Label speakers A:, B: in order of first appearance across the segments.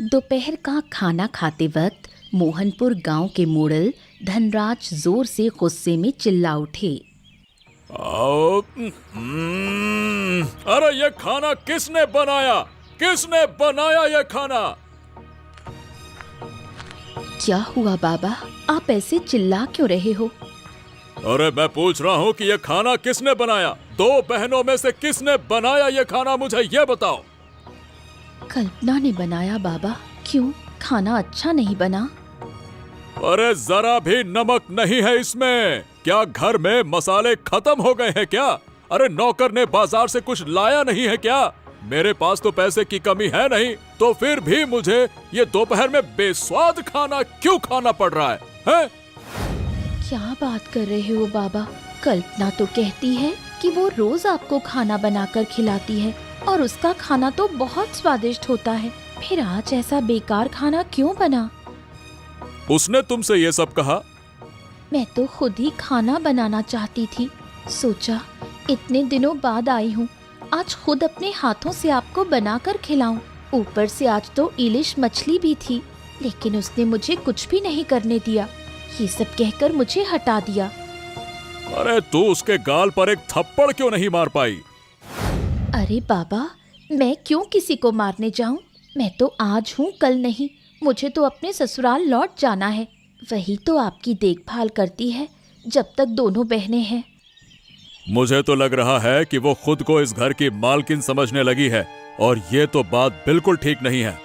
A: दोपहर का खाना खाते वक्त मोहनपुर गांव के मोड़ल धनराज जोर से गुस्से में चिल्ला उठे।
B: आओ, अरे ये खाना किसने बनाया? किसने बनाया ये खाना?
A: क्या हुआ बाबा, आप ऐसे चिल्ला क्यों रहे हो?
B: अरे मैं पूछ रहा हूँ कि ये खाना किसने बनाया? दो बहनों में से किसने बनाया ये खाना, मुझे ये बताओ।
A: कल्पना ने बनाया बाबा। क्यों, खाना अच्छा नहीं बना?
B: अरे जरा भी नमक नहीं है इसमें। क्या घर में मसाले खत्म हो गए हैं क्या? अरे नौकर ने बाजार से कुछ लाया नहीं है क्या? मेरे पास तो पैसे की कमी है नहीं, तो फिर भी मुझे ये दोपहर में बेस्वाद खाना क्यों खाना पड़ रहा है?
A: क्या बात कर रहे हो बाबा? कल्पना तो कहती है कि वो रोज आपको खाना बनाकर खिलाती है और उसका खाना तो बहुत स्वादिष्ट होता है। फिर आज ऐसा बेकार खाना क्यों बना?
B: उसने तुमसे ये सब कहा?
A: मैं तो खुद ही खाना बनाना चाहती थी। सोचा इतने दिनों बाद आई हूँ, आज खुद अपने हाथों से आपको बनाकर खिलाऊं। ऊपर से आज तो इलिश मछली भी थी, लेकिन उसने मुझे कुछ भी नहीं करने दिया। ये सब कहकर मुझे हटा दिया।
B: अरे तू उसके गाल पर एक थप्पड़ क्यों नहीं मार पाई?
A: अरे बाबा, मैं क्यों किसी को मारने जाऊं? मैं तो आज हूँ, कल नहीं। मुझे तो अपने ससुराल लौट जाना है। वही तो आपकी देखभाल करती है जब तक दोनों बहनें हैं।
B: मुझे तो लग रहा है कि वो खुद को इस घर की मालकिन समझने लगी है, और ये तो बात बिल्कुल ठीक नहीं है।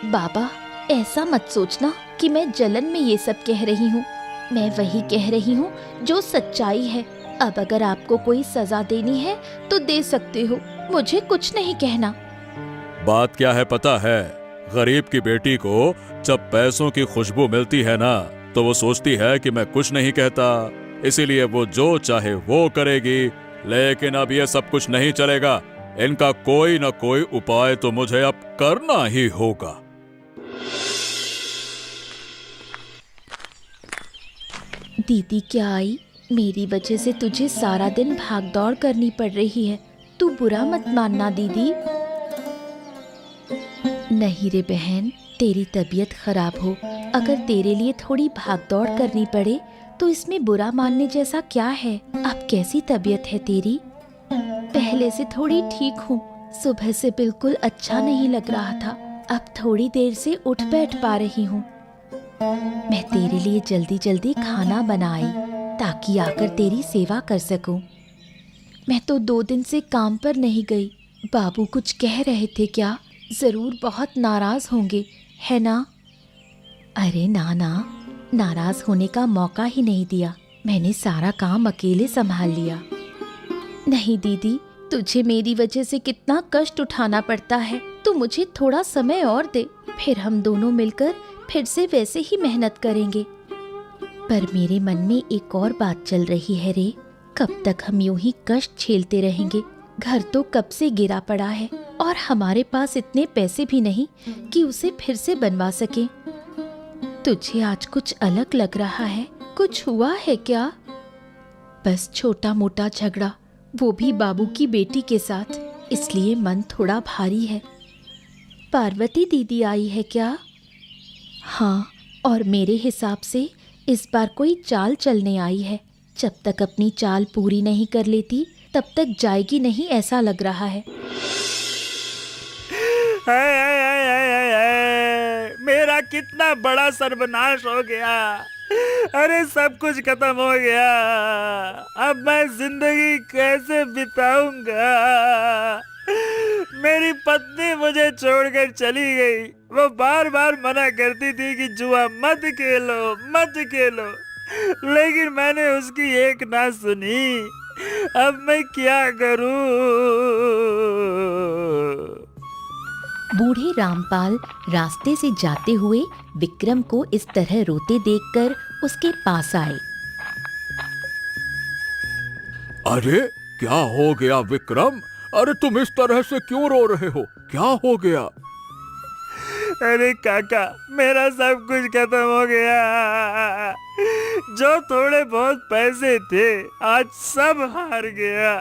A: बाबा, ऐसा मत सोचना कि मैं जलन में ये सब कह रही हूँ। मैं वही कह रही हूँ जो सच्चाई है। अब अगर आपको कोई सजा देनी है तो दे सकते हो, मुझे कुछ नहीं कहना।
B: बात क्या है पता है? गरीब की बेटी को जब पैसों की खुशबू मिलती है ना, तो वो सोचती है कि मैं कुछ नहीं कहता, इसीलिए वो जो चाहे वो करेगी। लेकिन अब ये सब कुछ नहीं चलेगा। इनका कोई न कोई उपाय तो मुझे अब करना ही होगा।
A: दीदी क्या आई? मेरी वजह से तुझे सारा दिन भाग दौड़ करनी पड़ रही है। तू बुरा मत मानना दीदी। नहीं रे बहन, तेरी तबीयत खराब हो, अगर तेरे लिए थोड़ी भाग दौड़ करनी पड़े तो इसमें बुरा मानने जैसा क्या है? अब कैसी तबीयत है तेरी? पहले से थोड़ी ठीक हूँ। सुबह से बिल्कुल अच्छा नहीं लग रहा था, अब थोड़ी देर से उठ बैठ पा रही हूँ। मैं तेरे लिए जल्दी जल्दी खाना बनाई ताकि आकर तेरी सेवा कर सकूं। मैं तो 2 दिन से काम पर नहीं गई। बाबू कुछ कह रहे थे क्या? जरूर बहुत नाराज होंगे, है ना? अरे ना ना, नाराज होने का मौका ही नहीं दिया। मैंने सारा काम अकेले संभाल लिया। नहीं दीदी, तुझे मेरी वजह से कितना कष्ट उठाना पड़ता है। तू मुझे थोड़ा समय और दे, फिर हम दोनों मिलकर फिर से वैसे ही मेहनत करेंगे। पर मेरे मन में एक और बात चल रही है रे। कब तक हम यूं ही कष्ट झेलते रहेंगे? घर तो कब से गिरा पड़ा है और हमारे पास इतने पैसे भी नहीं कि उसे फिर से बनवा सके। तुझे आज कुछ अलग लग रहा है, कुछ हुआ है क्या? बस छोटा मोटा झगड़ा, वो भी बाबू की बेटी के साथ, इसलिए मन थोड़ा भारी है। पार्वती दीदी आई है क्या? हाँ, और मेरे हिसाब से इस बार कोई चाल चलने आई है। जब तक अपनी चाल पूरी नहीं कर लेती तब तक जाएगी नहीं, ऐसा लग रहा है।
C: मेरा कितना बड़ा सर्वनाश हो गया। अरे सब कुछ खत्म हो गया। अब मैं जिंदगी कैसे बिताऊंगा? मेरी पत्नी मुझे छोड़कर चली गई। वो बार बार मना करती थी कि जुआ मत खेलो, मत खेलो, लेकिन मैंने उसकी एक ना सुनी। अब मैं क्या करूं?
A: बूढ़े रामपाल रास्ते से जाते हुए विक्रम को इस तरह रोते देखकर उसके पास आए।
B: अरे क्या हो गया विक्रम? अरे तुम इस तरह से क्यों रो रहे हो? क्या हो गया?
C: अरे काका, मेरा सब कुछ खत्म हो गया। जो थोड़े बहुत पैसे थे आज सब हार गया।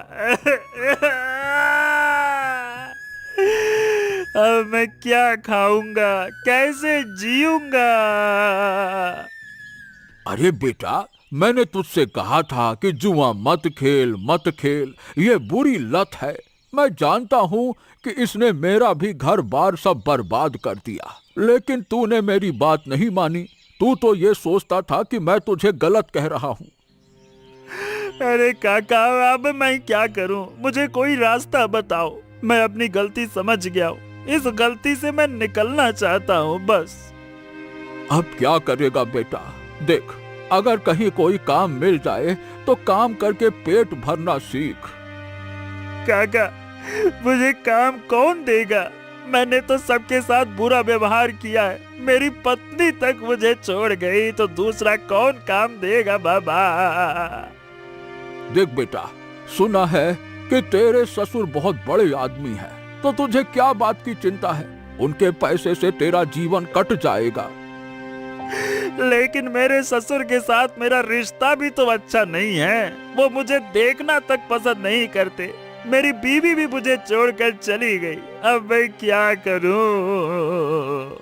C: अब मैं क्या खाऊंगा, कैसे जीऊंगा?
D: अरे बेटा, मैंने तुझसे कहा था कि जुआ मत खेल मत खेल, ये बुरी लत है। मैं जानता हूँ कि इसने मेरा भी घर बार सब बर्बाद कर दिया, लेकिन तूने मेरी बात नहीं मानी। तू तो ये सोचता था कि मैं तुझे गलत कह रहा हूँ।
C: अरे काका, अब मैं क्या करूं? मुझे कोई रास्ता बताओ। मैं अपनी गलती समझ गया हूँ, इस गलती से मैं निकलना चाहता हूँ बस।
D: अब क्या करेगा बेटा? देख, अगर कहीं कोई काम मिल जाए तो काम करके पेट भरना सीख।
C: काका, मुझे काम कौन देगा? मैंने तो सबके साथ बुरा व्यवहार किया है। मेरी पत्नी तक मुझे छोड़ गई, तो दूसरा कौन काम देगा बाबा?
D: देख बेटा, सुना है कि तेरे ससुर बहुत बड़े आदमी हैं, तो तुझे क्या बात की चिंता है? उनके पैसे से तेरा जीवन कट जाएगा।
C: लेकिन मेरे ससुर के साथ मेरा रिश्ता भी तो अच्छा नहीं है। वो मुझे देखना तक पसंद नहीं करते। मेरी बीवी भी मुझे छोड़कर चली गई। अब मैं क्या करूं?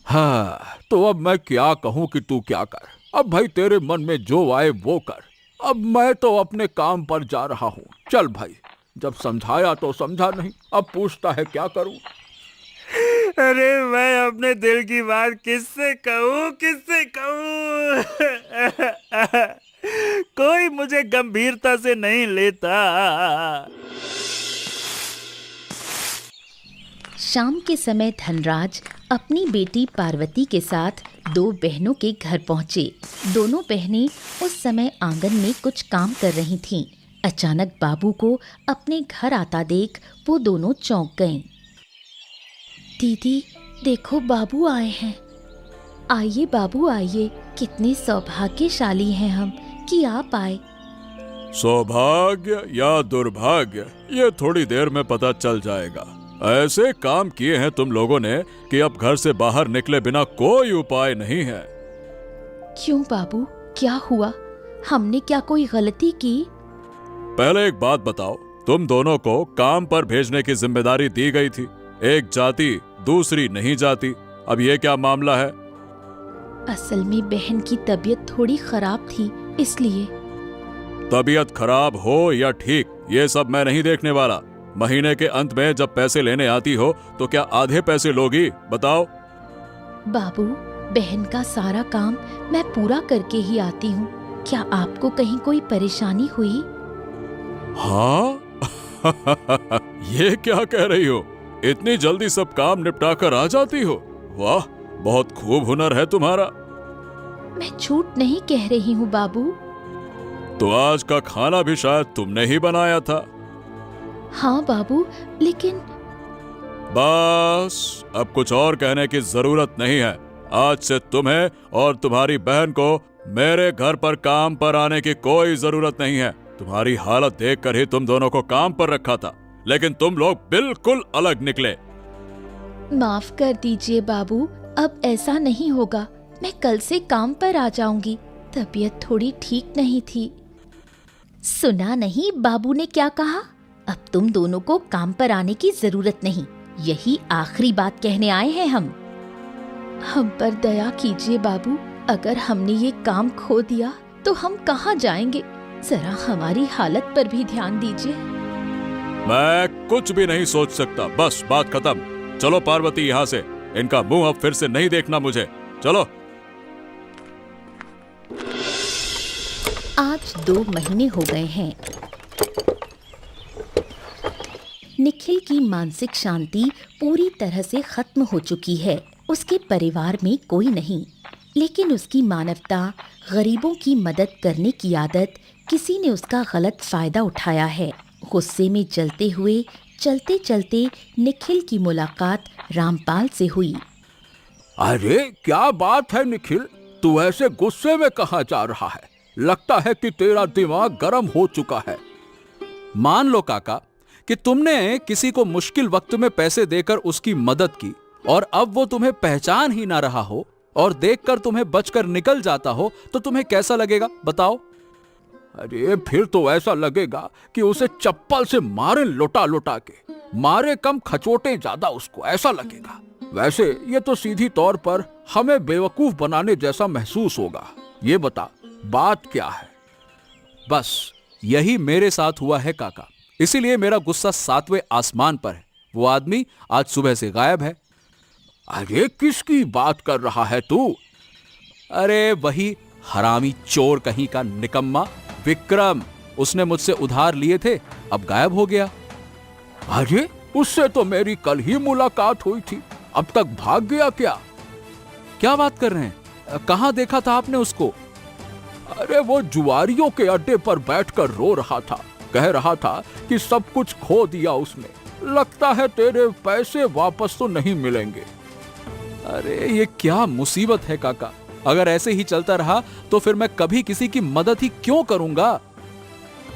D: हाँ, तो अब मैं क्या कहूँ कि तू क्या कर। अब भाई तेरे मन में जो आए वो कर। अब मैं तो अपने काम पर जा रहा हूँ। चल भाई, जब समझाया तो समझा नहीं, अब पूछता है क्या करूँ।
C: अरे मैं अपने दिल की बात किससे कहूँ, किससे कहूँ? कोई मुझे गंभीरता से नहीं लेता।
A: शाम के समय धनराज अपनी बेटी पार्वती के साथ दो बहनों के घर पहुंचे। दोनों बहनें उस समय आंगन में कुछ काम कर रही थीं। अचानक बाबू को अपने घर आता देख वो दोनों चौंक गईं। दीदी, देखो बाबू आए हैं। आइए बाबू आइए, कितने सौभाग्यशाली हैं हम कि आप आए।
B: सौभाग्य या दुर्भाग्य ये थोड़ी देर में पता चल जाएगा। ऐसे काम किए हैं तुम लोगों ने कि अब घर से बाहर निकले बिना कोई उपाय नहीं है।
A: क्यों बाबू, क्या हुआ? हमने क्या कोई गलती की?
B: पहले एक बात बताओ, तुम दोनों को काम पर भेजने की जिम्मेदारी दी गई थी। एक जाति दूसरी नहीं जाती। अब ये क्या मामला है?
A: असल में बहन की तबीयत थोड़ी खराब थी, इसलिए।
B: तबीयत खराब हो या ठीक, ये सब मैं नहीं देखने वाला। महीने के अंत में जब पैसे लेने आती हो तो क्या आधे पैसे लोगी? बताओ।
A: बाबू, बहन का सारा काम मैं पूरा करके ही आती हूँ। क्या आपको कहीं कोई परेशानी हुई?
B: हाँ? ये क्या कह रही हो? इतनी जल्दी सब काम निपटा कर आ जाती हो? वाह, बहुत खूब हुनर है तुम्हारा।
A: मैं झूठ नहीं कह रही हूँ बाबू।
B: तो आज का खाना भी शायद तुमने ही बनाया था।
A: हाँ बाबू, लेकिन।
B: बस, अब कुछ और कहने की जरूरत नहीं है। आज से तुम्हें और तुम्हारी बहन को मेरे घर पर काम पर आने की कोई जरूरत नहीं है। तुम्हारी हालत देखकर ही तुम दोनों को काम पर रखा था, लेकिन तुम लोग बिल्कुल अलग निकले।
A: माफ कर दीजिए बाबू, अब ऐसा नहीं होगा। मैं कल से काम पर आ जाऊंगी। तबीयत थोड़ी ठीक नहीं थी। सुना नहीं बाबू ने क्या कहा? अब तुम दोनों को काम पर आने की जरूरत नहीं। यही आखिरी बात कहने आए हैं हम पर दया कीजिए बाबू। अगर हमने ये काम खो दिया तो हम कहाँ जाएंगे? जरा हमारी हालत पर भी ध्यान दीजिए।
B: मैं कुछ भी नहीं सोच सकता। बस बात खत्म। चलो पार्वती, यहाँ से। इनका मुंह अब फिर से नहीं देखना मुझे। चलो।
A: आज 2 महीने हो गए हैं। निखिल की मानसिक शांति पूरी तरह से खत्म हो चुकी है। उसके परिवार में कोई नहीं, लेकिन उसकी मानवता, गरीबों की मदद करने की आदत, किसी ने उसका गलत फायदा उठाया है। गुस्से में जलते हुए चलते चलते निखिल की मुलाकात रामपाल से हुई।
D: अरे क्या बात है निखिल, तू ऐसे गुस्से में कहाँ जा रहा है? लगता है कि तेरा दिमाग गर्म हो चुका है।
E: मान लो काका कि तुमने किसी को मुश्किल वक्त में पैसे देकर उसकी मदद की, और अब वो तुम्हें पहचान ही ना रहा हो और देखकर तुम्हें बचकर निकल जाता हो, तो तुम्हें कैसा लगेगा बताओ?
D: अरे फिर तो ऐसा लगेगा कि उसे चप्पल से मारे लुटा लुटा के, मारे कम खचोटे ज्यादा, उसको ऐसा लगेगा। वैसे ये तो सीधी तौर पर हमें बेवकूफ बनाने जैसा महसूस होगा। ये बता बात क्या है?
E: बस यही मेरे साथ हुआ है काका, इसीलिए मेरा गुस्सा 7वें आसमान पर है। वो आदमी आज सुबह से गायब है।
D: अरे किसकी बात कर रहा है तू?
E: अरे वही हरामी चोर कहीं का निकम्मा विक्रम। उसने मुझसे उधार लिए थे, अब गायब हो गया।
D: अरे उससे तो मेरी कल ही मुलाकात हुई थी, अब तक भाग गया क्या?
E: क्या बात कर रहे हैं? कहां देखा था आपने उसको?
D: अरे वो जुआरियों के अड्डे पर बैठकर रो रहा था, कह रहा था कि सब कुछ खो दिया उसने, लगता है तेरे पैसे वापस तो नहीं मिलेंगे।
E: अरे ये क्या मुसीबत है काका, अगर ऐसे ही चलता रहा तो फिर मैं कभी किसी की मदद ही क्यों करूंगा?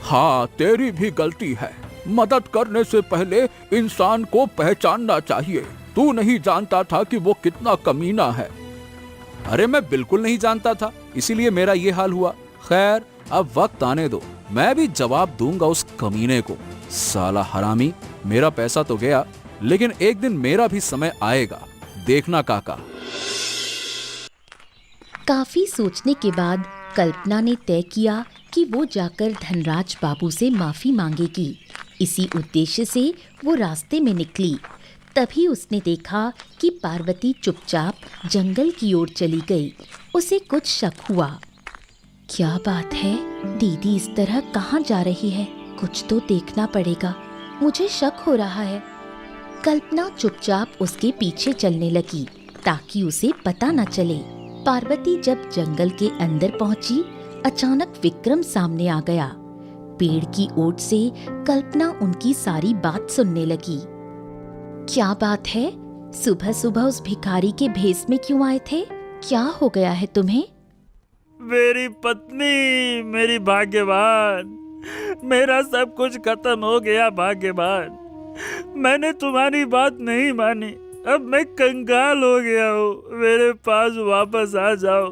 D: हाँ तेरी भी गलती है, मदद करने से पहले इंसान को पहचानना चाहिए। तू नहीं जानता था कि वो कितना कमीना है।
E: अरे मैं बिल्कुल नहीं जानता था, इसीलिए मेरा ये हाल हुआ। खैर अब वक्त आने दो, मैं भी जवाब दूंगा उस कमीने को। साला हरामी, मेरा पैसा तो गया, लेकिन एक दिन मेरा भी समय आएगा, देखना काका।
A: काफी सोचने के बाद कल्पना ने तय किया कि वो जाकर धनराज बाबू से माफी मांगेगी। इसी उद्देश्य से वो रास्ते में निकली। तभी उसने देखा कि पार्वती चुपचाप जंगल की ओर चली गई। उसे कुछ शक हुआ। क्या बात है, दीदी इस तरह कहाँ जा रही है? कुछ तो देखना पड़ेगा, मुझे शक हो रहा है। कल्पना चुपचाप उसके पीछे चलने लगी ताकि उसे पता न चले। पार्वती जब जंगल के अंदर पहुंची, अचानक विक्रम सामने आ गया। पेड़ की ओट से कल्पना उनकी सारी बात सुनने लगी। क्या बात है, सुबह सुबह उस भिखारी के भेष में क्यों आए थे? क्या हो गया है तुम्हें?
C: मेरी पत्नी, मेरी भाग्यवान, मेरा सब कुछ खत्म हो गया भाग्यवान। मैंने तुम्हारी बात नहीं मानी, अब मैं कंगाल हो गया हूँ। मेरे पास वापस आ जाओ,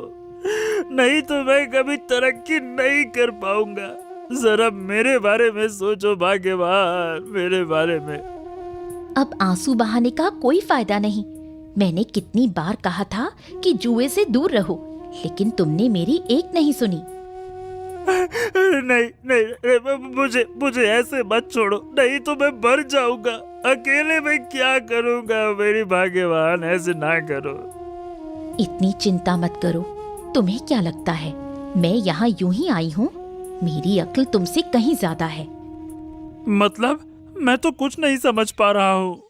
C: नहीं तो मैं कभी तरक्की नहीं कर पाऊंगा। जरा मेरे बारे में सोचो भाग्यवान, मेरे बारे में।
A: अब आंसू बहाने का कोई फायदा नहीं। मैंने कितनी बार कहा था कि जुए से दूर रहो, लेकिन तुमने मेरी एक नहीं सुनी।
C: नहीं नहीं, मुझे ऐसे मत छोड़ो, नहीं तो मैं मर जाऊंगा। अकेले मैं क्या करूंगा? मेरी भाग्यवान, ऐसे ना करो।
A: इतनी चिंता मत करो। तुम्हें क्या लगता है मैं यहाँ यूं ही आई हूँ? मेरी अक्ल तुमसे कहीं ज्यादा है।
C: मतलब मैं तो कुछ नहीं समझ पा रहा हूँ।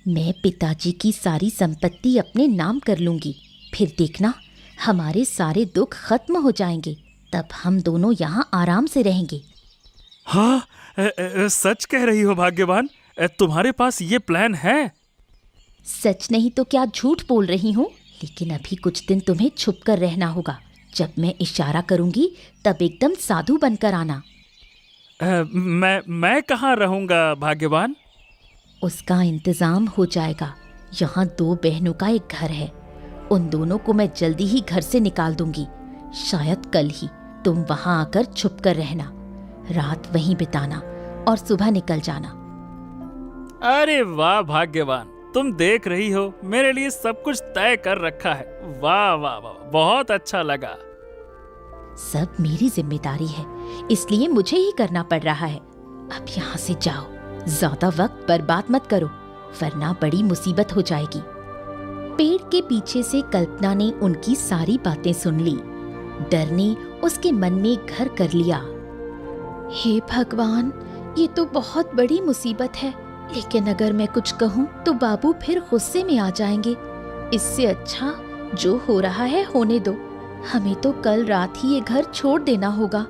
A: मैं पिताजी की सारी संपत्ति अपने नाम कर लूंगी, फिर देखना हमारे सारे दुख खत्म हो जाएंगे। तब हम दोनों यहाँ आराम से रहेंगे।
C: हाँ, सच कह रही हो भाग्यवान? तुम्हारे पास ये प्लान है?
A: सच नहीं तो क्या झूठ बोल रही हूँ, लेकिन अभी कुछ दिन तुम्हें छुप कर रहना होगा। जब मैं इशारा करूंगी तब एकदम साधु बनकर आना।
C: मैं कहाँ रहूंगा भाग्यवान?
A: उसका इंतजाम हो जाएगा। यहाँ 2 बहनों का एक घर है, उन दोनों को मैं जल्दी ही घर से निकाल दूंगी। शायद कल ही तुम वहां आकर छुप कर रहना, रात वहीं बिताना और सुबह निकल जाना।
C: अरे वाह भाग्यवान, तुम देख रही हो मेरे लिए सब कुछ तय कर रखा है। वाह वाह वाह, बहुत अच्छा लगा।
A: सब मेरी जिम्मेदारी है, इसलिए मुझे ही करना पड़ रहा है। अब यहाँ से जाओ, ज्यादा वक्त बर्बाद मत करो, वरना बड़ी मुसीबत हो जाएगी। पेड़ के पीछे से कल्पना ने उनकी सारी बातें सुन ली। डर ने उसके मन में घर कर लिया। हे भगवान, ये तो बहुत बड़ी मुसीबत है, लेकिन अगर मैं कुछ कहूँ तो बाबू फिर गुस्से में आ जाएंगे। इससे अच्छा जो हो रहा है होने दो। हमें तो कल रात ही ये घर छोड़ देना होगा।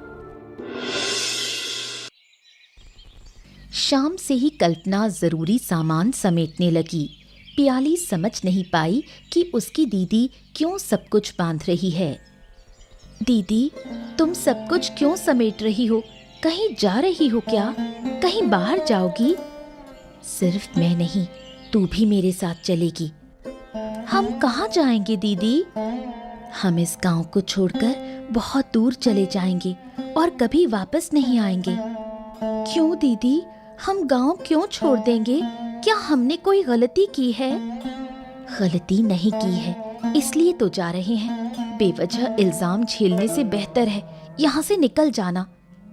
A: शाम से ही कल्पना जरूरी सामान समेटने लगी। प्याली समझ नहीं पाई कि उसकी दीदी क्यों सब कुछ बांध रही है। दीदी, तुम सब कुछ क्यों समेट रही हो? कहीं जा रही हो क्या? कहीं बाहर जाओगी? सिर्फ मैं नहीं, तू भी मेरे साथ चलेगी। हम कहाँ जाएंगे दीदी? हम इस गांव को छोड़कर बहुत दूर चले जाएंगे। और कभी वापस नहीं आएंगे। क्यों दीदी, हम गांव क्यों छोड़ देंगे? क्या हमने कोई गलती की है? गलती नहीं की है, इसलिए तो जा रहे हैं। बेवजह इल्जाम झेलने से बेहतर है यहाँ से निकल जाना,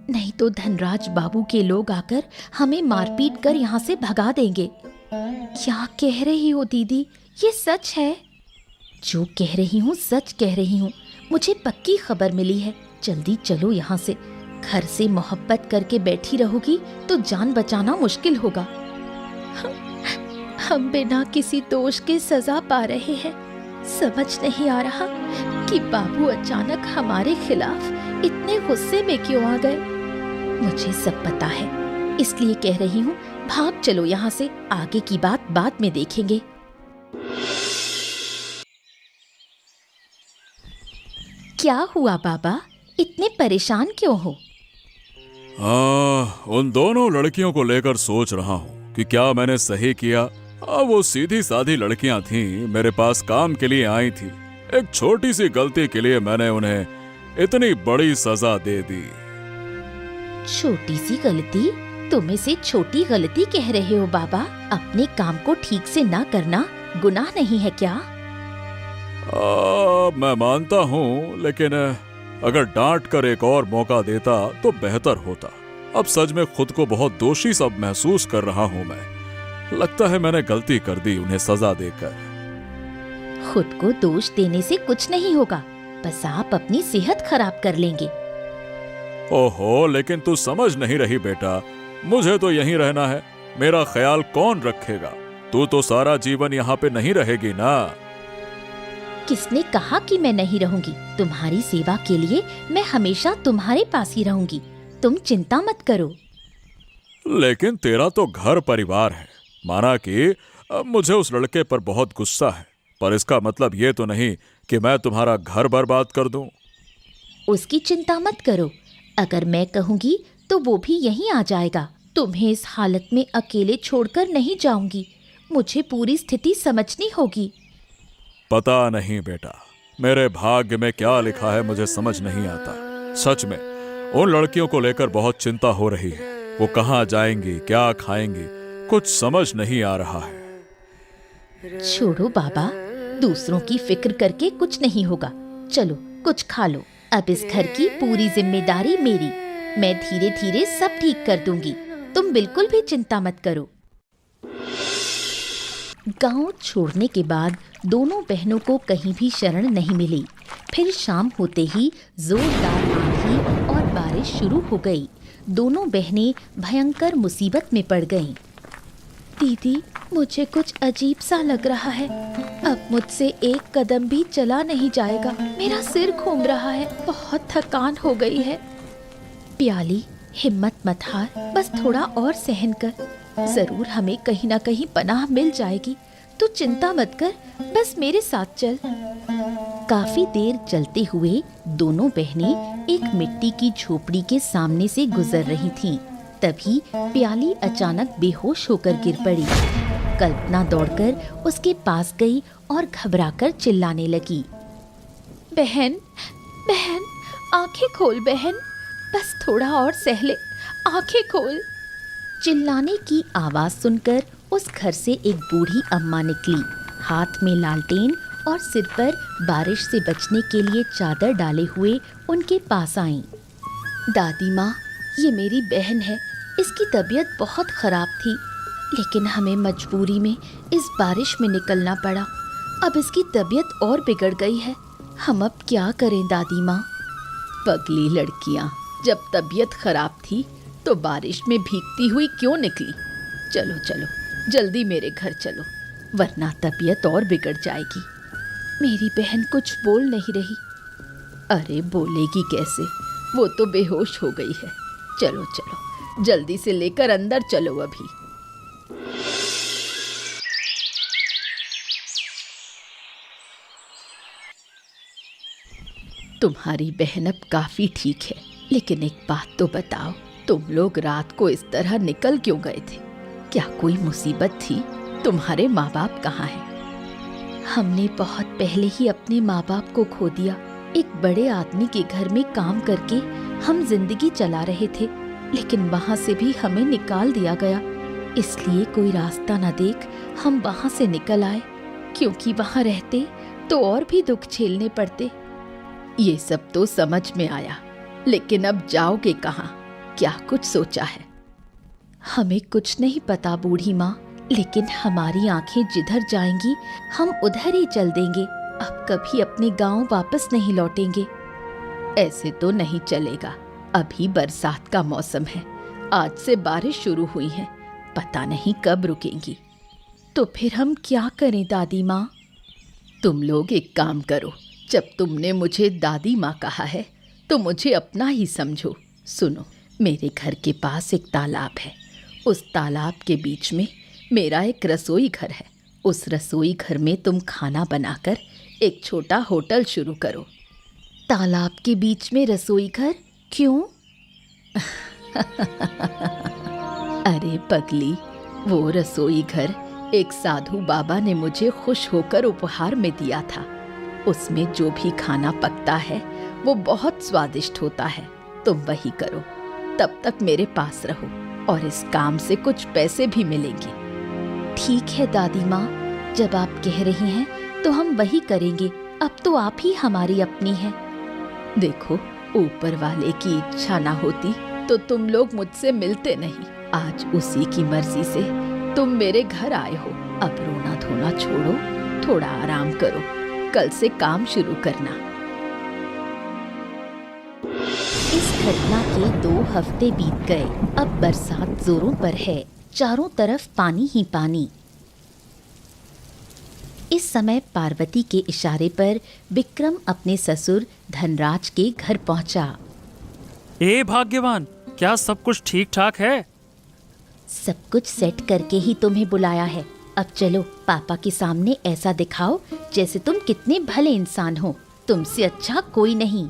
A: नहीं तो धनराज बाबू के लोग आकर हमें मारपीट कर यहाँ से भगा देंगे। क्या कह रही हो दीदी, ये सच है? जो कह रही हूँ सच कह रही हूँ, मुझे पक्की खबर मिली है। जल्दी चलो यहाँ से। घर से मोहब्बत करके बैठी रहोगी तो जान बचाना मुश्किल होगा। हम बिना किसी दोष के सजा पा रहे हैं। समझ नहीं आ रहा कि बाबू अचानक हमारे खिलाफ इतने गुस्से में क्यों आ गए। मुझे सब पता है, इसलिए कह रही हूँ, भाग चलो यहाँ से। आगे की बात बाद में देखेंगे। क्या हुआ बाबा, इतने परेशान क्यों हो?
B: उन दोनों लड़कियों को लेकर सोच रहा हूँ कि क्या मैंने सही किया। वो सीधी सादी लड़कियां थीं, मेरे पास काम के लिए आई थी। एक छोटी सी गलती के लिए मैंने उन्हें इतनी बड़ी सजा दे दी।
A: छोटी सी गलती? तुम इसे छोटी गलती कह रहे हो बाबा? अपने काम को ठीक से ना करना गुनाह नहीं है क्या?
B: मैं मानता हूँ, लेकिन अगर डांट कर एक और मौका देता तो बेहतर होता। अब सच में खुद को बहुत दोषी सब महसूस कर रहा हूँ मैं। लगता है मैंने गलती कर दी उन्हें सजा देकर।
A: खुद को दोष देने से कुछ नहीं होगा, बस आप अपनी सेहत खराब कर लेंगे।
B: ओहो, लेकिन तू समझ नहीं रही बेटा, मुझे तो यहीं रहना है। मेरा ख्याल कौन रखेगा? तू तो सारा जीवन यहाँ पे नहीं रहेगी ना।
A: किसने कहा कि मैं नहीं रहूंगी? तुम्हारी सेवा के लिए मैं हमेशा तुम्हारे पास ही रहूंगी, तुम चिंता मत करो।
B: लेकिन तेरा तो घर परिवार है। माना कि मुझे उस लड़के पर बहुत गुस्सा है, पर इसका मतलब ये तो नहीं कि मैं तुम्हारा घर बर्बाद कर दूं।
A: उसकी चिंता मत करो, अगर मैं कहूंगी तो वो भी यहीं आ जाएगा। तुम्हें इस हालत में अकेले छोड़कर नहीं जाऊंगी, मुझे पूरी स्थिति समझनी होगी।
B: पता नहीं बेटा, मेरे भाग्य में क्या लिखा है मुझे समझ नहीं आता। सच में उन लड़कियों को लेकर बहुत चिंता हो रही है। वो कहाँ जाएंगी, क्या खाएंगी, कुछ समझ नहीं आ रहा है।
A: छोड़ो बाबा, दूसरों की फिक्र करके कुछ नहीं होगा। चलो कुछ खा लो। अब इस घर की पूरी जिम्मेदारी मेरी, मैं धीरे धीरे सब ठीक कर दूंगी, तुम बिल्कुल भी चिंता मत करो। गांव छोड़ने के बाद दोनों बहनों को कहीं भी शरण नहीं मिली। फिर शाम होते ही जोरदार आंधी और बारिश शुरू हो गई। दोनों बहनें भयंकर मुसीबत में पड़ गईं। दीदी, मुझे कुछ अजीब सा लग रहा है। अब मुझसे एक कदम भी चला नहीं जाएगा। मेरा सिर घूम रहा है, बहुत थकान हो गई है। प्याली, हिम्मत मत हार, बस थोड़ा और सहन कर। जरूर हमें कहीं ना कहीं पनाह मिल जाएगी। तू चिंता मत कर, बस मेरे साथ चल। काफी देर चलते हुए दोनों बहनें एक मिट्टी की झोपड़ी के सामने से गुजर रही थीं। तभी प्याली अचानक बेहोश होकर गिर पड़ी। कल्पना दौड़कर उसके पास गई और घबराकर चिल्लाने लगी। बहन, बहन, आंखें खोल बहन, बस थोड़ा और सह ले, आंखें खोल। चिल्लाने की आवाज सुनकर उस घर से एक बूढ़ी अम्मा निकली, हाथ में लालटेन और सिर पर बारिश से बचने के लिए चादर डाले हुए उनके पास आईं। दादी माँ, ये मेरी बहन है, इसकी तबीयत बहुत खराब थी, लेकिन हमें मजबूरी में इस बारिश में निकलना पड़ा। अब इसकी तबीयत और बिगड़ गई है, हम अब क्या करें दादी माँ? पगली लड़कियाँ, जब तबीयत खराब थी तो बारिश में भीगती हुई क्यों निकली? चलो चलो जल्दी मेरे घर चलो, वरना तबीयत और बिगड़ जाएगी। मेरी बहन कुछ बोल नहीं रही। अरे बोलेगी कैसे, वो तो बेहोश हो गई है। चलो चलो जल्दी से लेकर अंदर चलो अभी। तुम्हारी बहन अब काफी ठीक है, लेकिन एक बात तो बताओ, तुम लोग रात को इस तरह निकल क्यों गए थे? क्या कोई मुसीबत थी? तुम्हारे माँ बाप कहाँ हैं? हमने बहुत पहले ही अपने माँ बाप को खो दिया। एक बड़े आदमी के घर में काम करके हम जिंदगी चला रहे थे, लेकिन वहां से भी हमें निकाल दिया गया। इसलिए कोई रास्ता न देख हम वहां से निकल आए, क्योंकि वहां रहते तो और भी दुख झेलने पड़ते। ये सब तो समझ में आया, लेकिन अब जाओगे कहाँ? क्या कुछ सोचा है? हमें कुछ नहीं पता बूढ़ी माँ, लेकिन हमारी आंखें जिधर जाएंगी हम उधर ही चल देंगे। अब कभी अपने गांव वापस नहीं लौटेंगे। ऐसे तो नहीं चलेगा। अभी बरसात का मौसम है, आज से बारिश शुरू हुई है, पता नहीं कब रुकेंगी। तो फिर हम क्या करें दादी माँ? तुम लोग एक काम करो, जब तुमने मुझे दादी माँ कहा है तो मुझे अपना ही समझो। सुनो, मेरे घर के पास एक तालाब है। उस तालाब के बीच में मेरा एक रसोई घर है। उस रसोई घर में तुम खाना बनाकर एक छोटा होटल शुरू करो। तालाब के बीच में रसोई घर क्यों? अरे पगली, वो रसोई घर एक साधु बाबा ने मुझे खुश होकर उपहार में दिया था। उसमें जो भी खाना पकता है वो बहुत स्वादिष्ट होता है। तुम वही करो, तब तक मेरे पास रहो और इस काम से कुछ पैसे भी मिलेंगे। ठीक है दादी माँ, जब आप कह रही हैं तो हम वही करेंगे। अब तो आप ही हमारी अपनी हैं। देखो, ऊपर वाले की इच्छा ना होती तो तुम लोग मुझसे मिलते नहीं। आज उसी की मर्जी से तुम मेरे घर आए हो। अब रोना धोना छोड़ो, थोड़ा आराम करो, कल से काम शुरू करना। इस घटना के 2 हफ्ते बीत गए। अब बरसात जोरों पर है, चारों तरफ पानी ही पानी। इस समय पार्वती के इशारे पर विक्रम अपने ससुर धनराज के घर पहुंचा।
C: ए भाग्यवान, क्या सब कुछ ठीक ठाक है?
A: सब कुछ सेट करके ही तुम्हें बुलाया है। अब चलो, पापा के सामने ऐसा दिखाओ जैसे तुम कितने भले इंसान हो। तुमसे अच्छा कोई नहीं।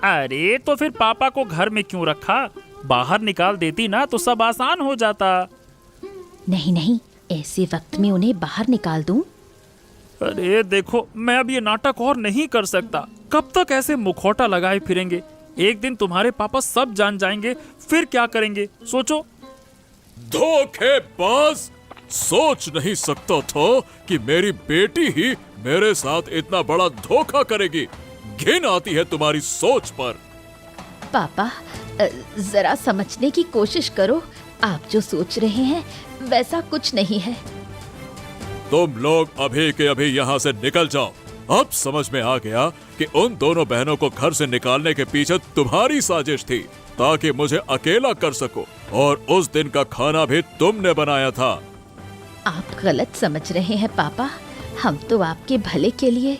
C: अरे तो फिर पापा को घर में क्यों रखा? बाहर निकाल देती ना तो सब आसान हो जाता।
A: नहीं नहीं, ऐसे वक्त में उन्हें बाहर निकाल दूं?
C: अरे देखो, मैं अब ये नाटक और नहीं कर सकता। कब तक ऐसे मुखौटा लगाए फिरेंगे? एक दिन तुम्हारे पापा सब जान जाएंगे, फिर क्या करेंगे? सोचो।
B: धोखेबाज! सोच नहीं सकता था कि मेरी बेटी ही मेरे साथ इतना बड़ा धोखा करेगी। घिन आती है तुम्हारी सोच पर।
A: पापा, जरा समझने की कोशिश करो। आप जो सोच रहे हैं वैसा कुछ नहीं है।
B: तुम लोग अभी के अभी यहाँ से निकल जाओ। अब समझ में आ गया कि उन दोनों बहनों को घर से निकालने के पीछे तुम्हारी साजिश थी, ताकि मुझे अकेला कर सको। और उस दिन का खाना भी तुमने बनाया था।
A: आप गलत समझ रहे हैं पापा। हम तो आपके भले के लिए।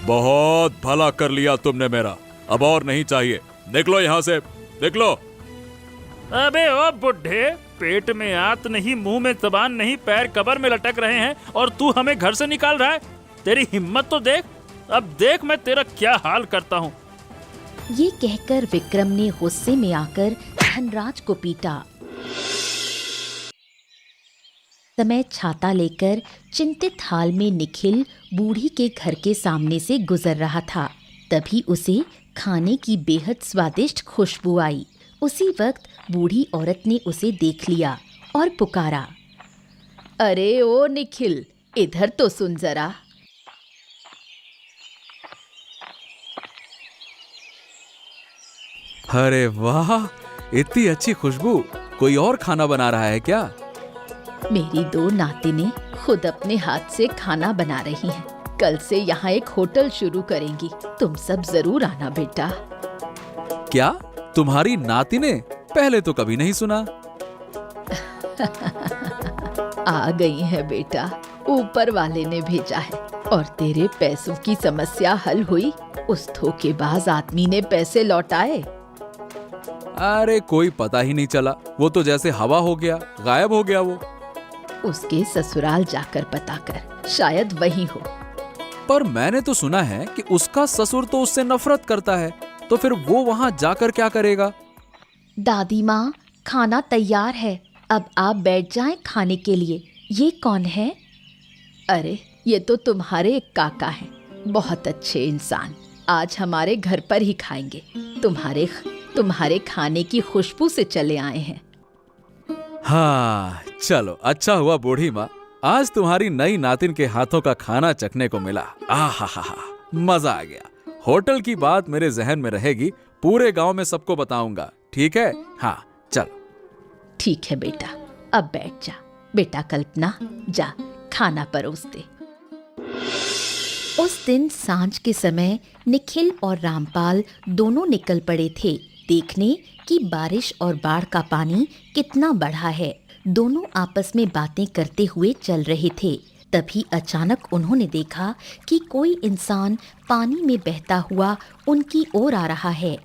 B: बहुत भला कर लिया तुमने मेरा। अब और नहीं चाहिए। निकलो यहाँ से, निकलो।
C: अबे ओ बुढ़े, पेट में आत नहीं, मुंह में जबान नहीं, पैर कबर में लटक रहे हैं और तू हमें घर से निकाल रहा है? तेरी हिम्मत तो देख। अब देख मैं तेरा क्या हाल करता हूँ।
A: ये कहकर विक्रम ने गुस्से में आकर धनराज को पीटा। समय छाता लेकर चिंतित हाल में निखिल बूढ़ी के घर के सामने से गुजर रहा था। तभी उसे खाने की बेहद स्वादिष्ट खुशबू आई। उसी वक्त बूढ़ी औरत ने उसे देख लिया और पुकारा, अरे ओ निखिल, इधर तो सुन जरा।
E: अरे वाह, इतनी अच्छी खुशबू। कोई और खाना बना रहा है क्या?
A: मेरी 2 नातिनें खुद अपने हाथ से खाना बना रही हैं। कल से यहाँ एक होटल शुरू करेंगी। तुम सब जरूर आना बेटा।
E: क्या तुम्हारी नाती ने? पहले तो कभी नहीं सुना।
A: आ गई है बेटा, ऊपर वाले ने भेजा है। और तेरे पैसों की समस्या हल हुई? उस धोखेबाज आदमी ने पैसे लौटाए?
E: अरे कोई पता ही नहीं चला। वो तो जैसे हवा हो गया, गायब हो गया वो।
A: उसके ससुराल जाकर पता कर, शायद वही हो।
E: पर मैंने तो सुना है कि उसका ससुर तो उससे नफरत करता है। तो फिर वो वहां जाकर क्या करेगा?
A: दादी माँ, खाना तैयार है। अब आप बैठ जाएं खाने के लिए। ये कौन है? अरे ये तो तुम्हारे एक काका हैं, बहुत अच्छे इंसान। आज हमारे घर पर ही खाएंगे। तुम्हारे खाने की खुशबू से चले आए हैं।
E: हाँ चलो, अच्छा हुआ बूढ़ी माँ, आज तुम्हारी नई नातिन के हाथों का खाना चखने को मिला। आहा, मजा आ गया। होटल की बात मेरे जहन में रहेगी, पूरे गांव में सबको बताऊंगा, ठीक है? हाँ चलो।
A: ठीक है बेटा, अब बैठ जा। बेटा कल्पना, जा खाना परोस दे। उस दिन सांझ के समय निखिल और रामपाल दोनों निकल पड़े थे देखने कि बारिश और बाढ़ का पानी कितना बढ़ा है। दोनों आपस में बातें करते हुए चल रहे थे। तभी अचानक उन्होंने देखा कि कोई इंसान पानी में बहता हुआ उनकी ओर आ रहा है।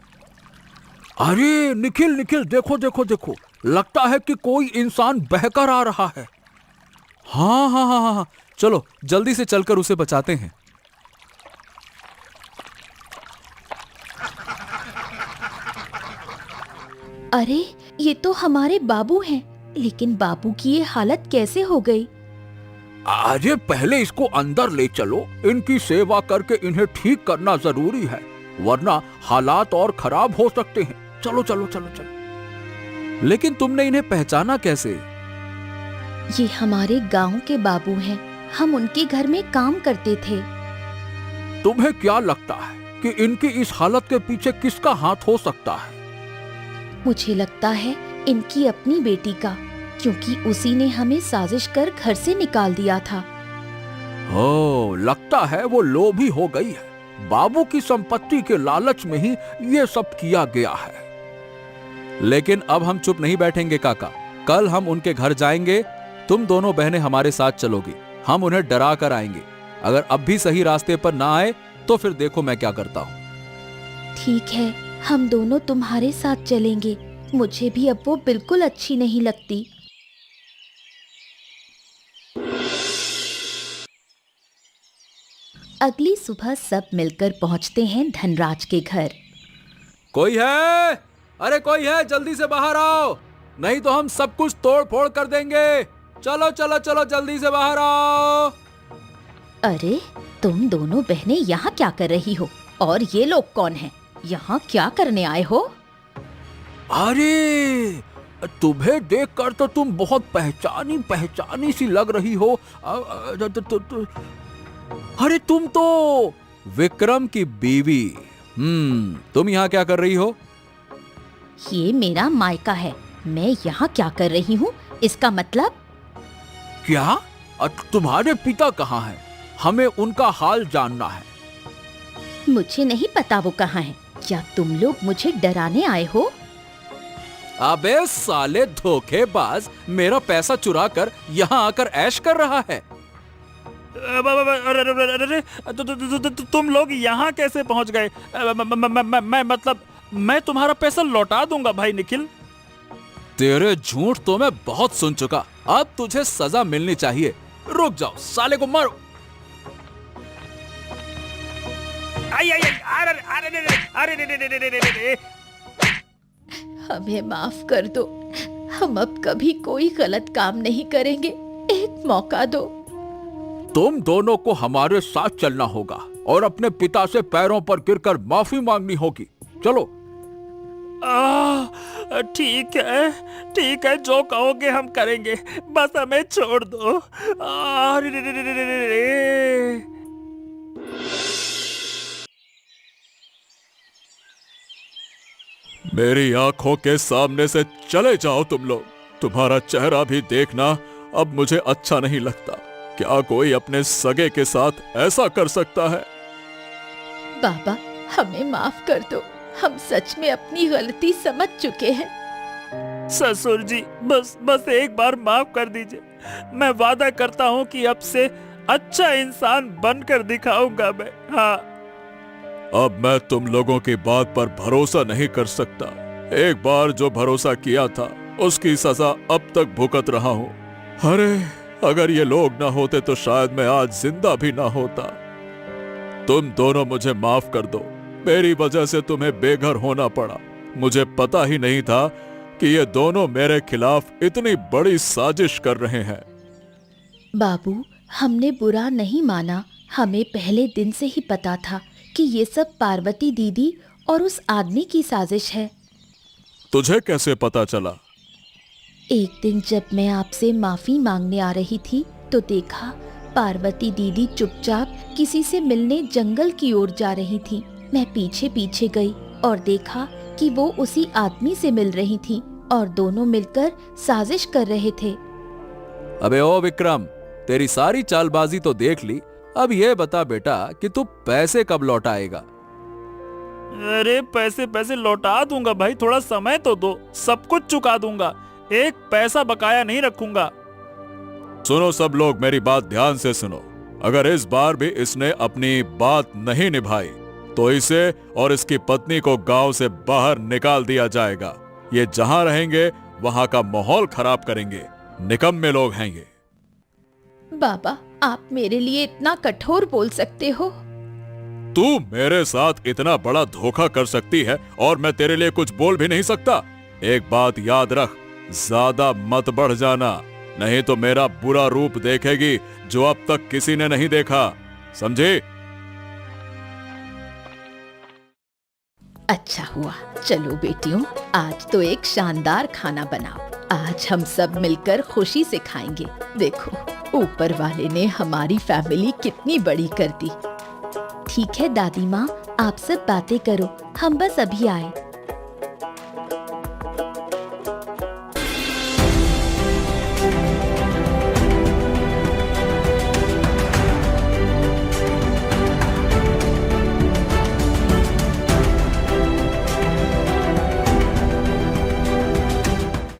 D: अरे निखिल निखिल, देखो देखो देखो, लगता है कि कोई इंसान बहकर आ रहा है।
E: हाँ हाँ हाँ हाँ, चलो जल्दी से चलकर उसे बचाते हैं।
A: अरे ये तो हमारे बाबू हैं, लेकिन बाबू की ये हालत कैसे हो गई?
D: अरे पहले इसको अंदर ले चलो, इनकी सेवा करके इन्हें ठीक करना जरूरी है, वरना हालात और खराब हो सकते हैं। चलो चलो चलो चलो।
E: लेकिन तुमने इन्हें पहचाना कैसे?
A: ये हमारे गांव के बाबू हैं, हम उनके घर में काम करते थे।
D: तुम्हें क्या लगता है कि इनकी इस हालत के पीछे किसका हाथ हो सकता है?
A: मुझे लगता है इनकी अपनी बेटी का, क्योंकि उसी ने हमें साजिश कर घर से निकाल दिया था।
D: ओ, लगता है वो लोभी हो गई है। बाबू की संपत्ति के लालच में ही ये सब किया गया है।
E: लेकिन अब हम चुप नहीं बैठेंगे काका, कल हम उनके घर जाएंगे। तुम दोनों बहनें हमारे साथ चलोगी, हम उन्हें डरा कर आएंगे। अगर अब भी सही रास्ते पर ना आए तो फिर देखो मैं क्या करता हूँ।
A: ठीक है, हम दोनों तुम्हारे साथ चलेंगे। मुझे भी अब वो बिल्कुल अच्छी नहीं लगती। अगली सुबह सब मिलकर पहुंचते हैं धनराज के घर।
E: कोई है? अरे कोई है, जल्दी से बाहर आओ, नहीं तो हम सब कुछ तोड़ फोड़ कर देंगे। चलो चलो चलो, जल्दी से बाहर आओ।
A: अरे तुम दोनों बहनें यहाँ क्या कर रही हो? और ये लोग कौन हैं? यहाँ क्या करने आए हो?
D: अरे तुम्हें देखकर तो तुम बहुत पहचानी पहचानी सी लग रही हो।
E: अरे तुम तो विक्रम की बीवी। तुम यहाँ क्या कर रही हो?
A: ये मेरा मायका है, मैं यहाँ क्या कर रही हूँ इसका मतलब?
D: क्या? तुम्हारे पिता कहाँ हैं? हमें उनका हाल जानना है।
A: मुझे नहीं पता वो कहाँ हैं। क्या तुम लोग मुझे डराने आए हो?
E: अबे साले धोखेबाज, मेरा पैसा चुरा कर यहाँ आकर ऐश कर रहा है।
C: अरे तुम लोग यहाँ कैसे पहुँच गए? मैं मतलब मैं तुम्हारा पैसा लौटा दूंगा भाई निखिल।
E: तेरे झूठ तो मैं बहुत सुन चुका, अब तुझे सजा मिलनी चाहिए। रुक जाओ, साले को मारो।
C: अरे
A: हमें माफ कर दो, हम अब कभी कोई गलत काम नहीं करेंगे। एक मौका दो।
D: तुम दोनों को हमारे साथ चलना होगा और अपने पिता से पैरों पर गिरकर माफी मांगनी होगी। चलो।
C: ठीक है, जो कहोगे हम करेंगे, बस हमें छोड़ दो।
B: मेरी आंखों के सामने से चले जाओ तुम लोग। तुम्हारा चेहरा भी देखना अब मुझे अच्छा नहीं लगता। क्या कोई अपने सगे के साथ ऐसा कर सकता है?
A: बाबा, हमें माफ कर दो, हम सच में अपनी गलती समझ चुके हैं।
C: ससुर जी, बस एक बार माफ कर दीजिए। मैं वादा करता हूँ कि अब से अच्छा इंसान बनकर दिखाऊंगा मैं। हाँ।
B: अब मैं तुम लोगों की बात पर भरोसा नहीं कर सकता। एक बार जो भरोसा किया था उसकी सजा अब तक भुगत रहा हूँ। अरे अगर ये लोग ना होते तो शायद मैं आज जिंदा भी ना होता। तुम दोनों मुझे माफ कर दो, मेरी वजह से तुम्हें बेघर होना पड़ा। मुझे पता ही नहीं था कि ये दोनों मेरे खिलाफ इतनी बड़ी साजिश कर रहे हैं।
A: बाबू, हमने बुरा नहीं माना। हमें पहले दिन से ही पता था कि ये सब पार्वती दीदी और उस आदमी की साजिश है।
B: तुझे कैसे पता चला?
A: एक दिन जब मैं आपसे माफी मांगने आ रही थी तो देखा पार्वती दीदी चुपचाप किसी से मिलने जंगल की ओर जा रही थी। मैं पीछे पीछे गई और देखा कि वो उसी आदमी से मिल रही थी और दोनों मिलकर साजिश कर रहे थे।
E: अबे ओ विक्रम, तेरी सारी चालबाजी तो देख ली, अब ये बता बेटा कि तू पैसे कब लौटाएगा?
C: अरे पैसे पैसे लौटा दूंगा भाई, थोड़ा समय तो दो, सब कुछ चुका दूंगा, एक पैसा बकाया नहीं रखूंगा।
B: सुनो सब लोग, मेरी बात ध्यान से सुनो। अगर इस बार भी इसने अपनी बात नहीं निभाई तो इसे और इसकी पत्नी को गांव से बाहर निकाल दिया जाएगा। ये जहां रहेंगे वहां का माहौल खराब करेंगे, निकम्मे लोग हैं ये।
A: बाबा, आप मेरे लिए इतना कठोर बोल सकते हो?
B: तू मेरे साथ इतना बड़ा धोखा कर सकती है और मैं तेरे लिए कुछ बोल भी नहीं सकता? एक बात याद रख, ज्यादा मत बढ़ जाना, नहीं तो मेरा बुरा रूप देखेगी जो अब तक किसी ने नहीं देखा, समझे?
A: अच्छा हुआ, चलो बेटियों, आज तो एक शानदार खाना बनाओ। आज हम सब मिलकर खुशी से खाएंगे। देखो, ऊपर वाले ने हमारी फैमिली कितनी बड़ी कर दी। ठीक है दादी माँ, आप सब बातें करो, हम बस अभी आए।